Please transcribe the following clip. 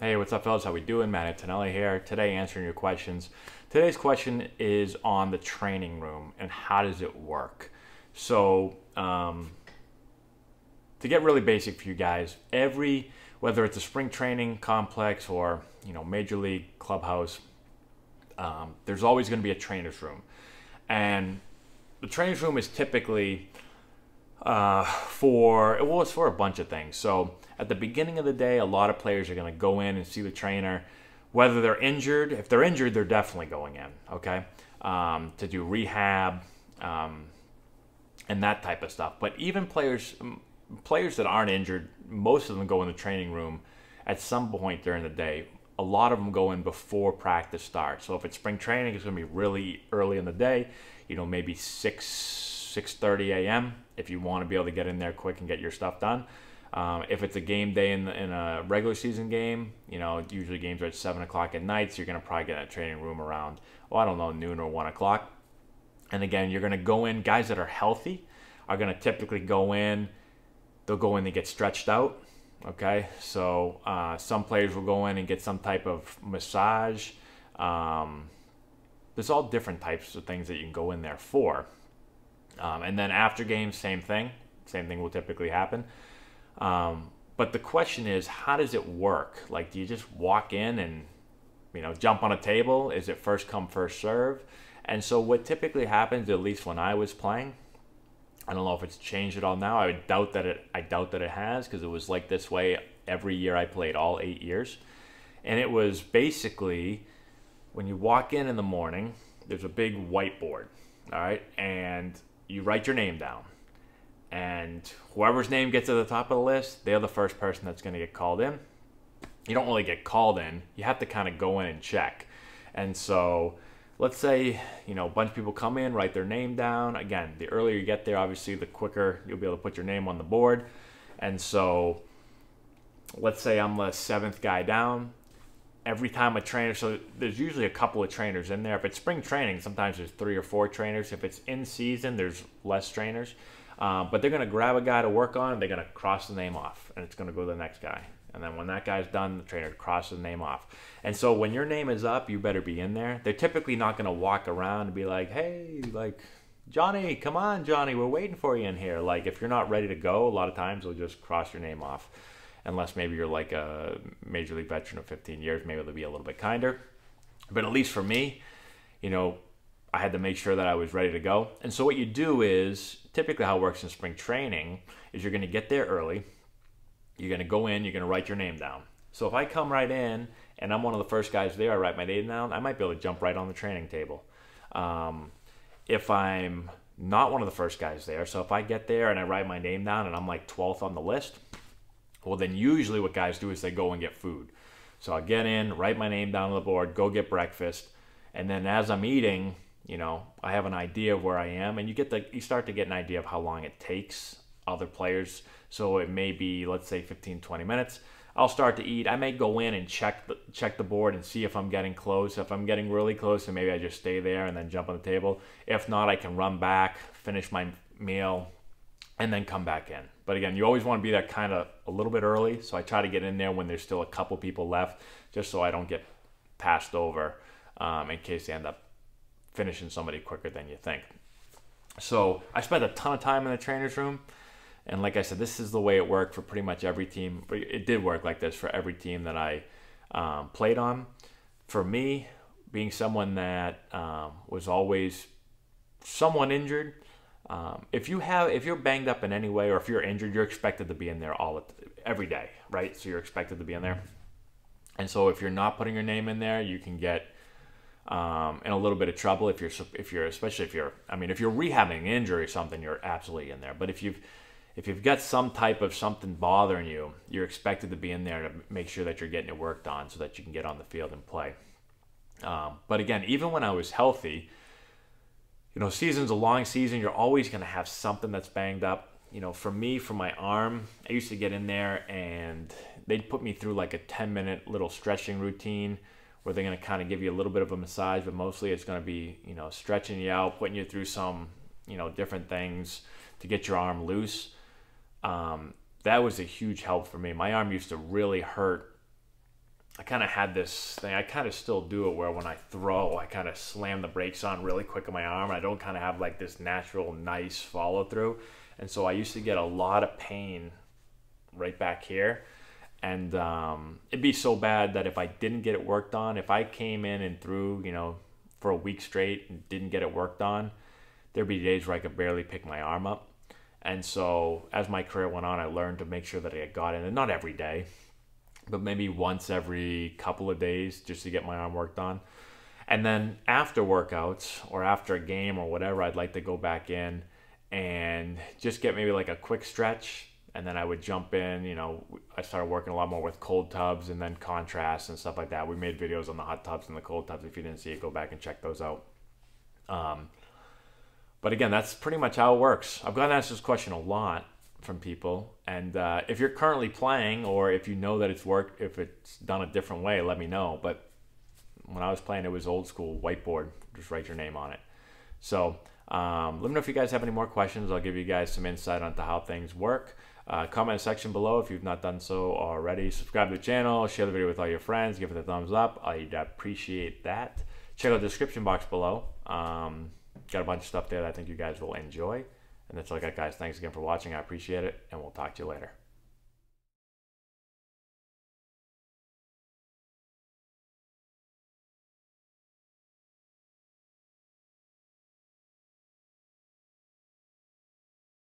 Hey, what's up, fellas? How we doing? Matt Antonelli here. Today, answering your questions. Today's question is on the training room and how does it work. So, to get really basic for you guys, whether it's a spring training complex or major league clubhouse, there's always going to be a trainer's room, and the trainer's room is typically it's for a bunch of things. So at the beginning of the day, a lot of players are going to go in and see the trainer, whether they're injured. If they're injured, they're definitely going in, okay, to do rehab and that type of stuff. But even players that aren't injured, most of them go in the training room at some point during the day. A lot of them go in before practice starts. So if it's spring training, it's going to be really early in the day, maybe 6:30 a.m. if you want to be able to get in there quick and get your stuff done. If it's a game day in a regular season game, usually games are at 7 o'clock at night, so you're going to probably get in a training room around, noon or 1 o'clock. And again, you're going to go in, guys that are healthy are going to typically go in, they'll go in and get stretched out, okay? So some players will go in and get some type of massage. There's all different types of things that you can go in there for. And then after games, same thing. Same thing will typically happen. But the question is, how does it work? Like, do you just walk in and, jump on a table? Is it first come, first serve? And so what typically happens, at least when I was playing, I don't know if it's changed at all now. I doubt that it has, because it was like this way every year I played, all 8 years. And it was basically, when you walk in the morning, there's a big whiteboard, all right? And you write your name down. And whoever's name gets to the top of the list, they're the first person that's going to get called in. You don't really get called in. You have to kind of go in and check. And so let's say, a bunch of people come in, write their name down. Again, the earlier you get there, obviously, the quicker you'll be able to put your name on the board. And so let's say I'm the seventh guy down. Every time a trainer, so there's usually a couple of trainers in there. If it's spring training, sometimes there's 3 or 4 trainers. If it's in season, there's less trainers. But they're going to grab a guy to work on, and they're going to cross the name off, and it's going to go to the next guy. And then when that guy's done, the trainer crosses the name off. And so when your name is up, you better be in there. They're typically not going to walk around and be like, hey, Johnny, come on, Johnny, we're waiting for you in here. Like, if you're not ready to go, a lot of times they'll just cross your name off. Unless maybe you're like a major league veteran of 15 years, maybe they'll be a little bit kinder. But at least for me, I had to make sure that I was ready to go. And so what you do is, typically how it works in spring training is you're going to get there early. You're going to go in, you're going to write your name down. So if I come right in and I'm one of the first guys there, I write my name down, I might be able to jump right on the training table. If I'm not one of the first guys there, so if I get there and I write my name down and I'm like 12th on the list, well, then usually what guys do is they go and get food. So I'll get in, write my name down on the board, go get breakfast, and then as I'm eating, I have an idea of where I am, and you start to get an idea of how long it takes other players. So it may be, let's say, 15, 20 minutes. I'll start to eat. I may go in and check the board and see if I'm getting close. If I'm getting really close, then maybe I just stay there and then jump on the table. If not, I can run back, finish my meal, and then come back in. But again, you always want to be there kind of a little bit early. So I try to get in there when there's still a couple people left, just so I don't get passed over in case they end up finishing somebody quicker than you think. So I spent a ton of time in the trainer's room. And like I said, this is the way it worked for pretty much every team. It did work like this for every team that I played on. For me, being someone that was always somewhat injured, if you're banged up in any way or if you're injured, you're expected to be in there every day, right? So you're expected to be in there. And so if you're not putting your name in there, you can get in a little bit of trouble. If you're rehabbing an injury or something, you're absolutely in there. But if you've got some type of something bothering you, you're expected to be in there to make sure that you're getting it worked on so that you can get on the field and play. But again, even when I was healthy, season's a long season. You're always going to have something that's banged up. For me, for my arm, I used to get in there and they'd put me through like a 10-minute little stretching routine where they're going to kind of give you a little bit of a massage, but mostly it's going to be, stretching you out, putting you through some, different things to get your arm loose. That was a huge help for me. My arm used to really hurt I kind of had this thing. I kind of still do it where when I throw, I kind of slam the brakes on really quick on my arm. I don't kind of have like this natural, nice follow through. And so I used to get a lot of pain right back here. And it'd be so bad that if I didn't get it worked on, if I came in and threw, you know, for a week straight and didn't get it worked on, there'd be days where I could barely pick my arm up. And so as my career went on, I learned to make sure that I got in, and not every day, but maybe once every couple of days just to get my arm worked on. And then after workouts or after a game or whatever, I'd like to go back in and just get maybe like a quick stretch. And then I would jump in, you know, I started working a lot more with cold tubs and then contrast and stuff like that. We made videos on the hot tubs and the cold tubs. If you didn't see it, go back and check those out. But again, that's pretty much how it works. I've gotten asked this question a lot from people. And if you're currently playing, or if you know that it's worked, if it's done a different way, let me know. But when I was playing, it was old school whiteboard. Just write your name on it. So let me know if you guys have any more questions. I'll give you guys some insight onto how things work. Comment section below if you've not done so already. Subscribe to the channel, share the video with all your friends, give it a thumbs up. I'd appreciate that. Check out the description box below. Got a bunch of stuff there that I think you guys will enjoy. And that's all I got, guys. Thanks again for watching. I appreciate it, and we'll talk to you later.